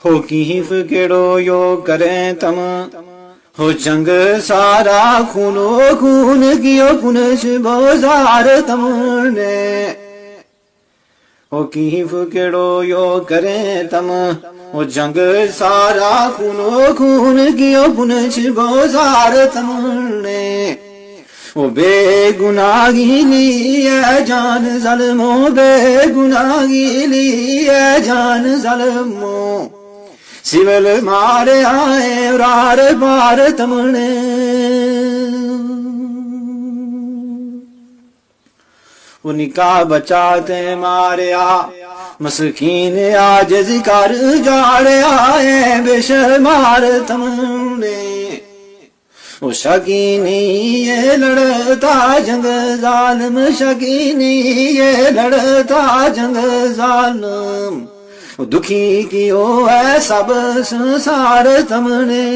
हो कीफ केड़ो यो करें तम हो जंग सारा खूनो खून कियो पुनश बाजार तमने हो कीफ केड़ो यो करें तम हो जंग सारा खूनो खून कियो पुनश बाजार तमने ओ बेगुनाही लिए जान ज़ल्मो बेगुनाही लिए जान ज़ल्मो सिवल मारे आए रार पार तमने उनका बचाते मारे आ मस्कीन आज जिकार जाड़े आए बेशमार तमने ओ शकीनी ये लड़ता जंग जालिम शकीनी ये लड़ता जंग जालिम दुखी कियो है सब संसार तमने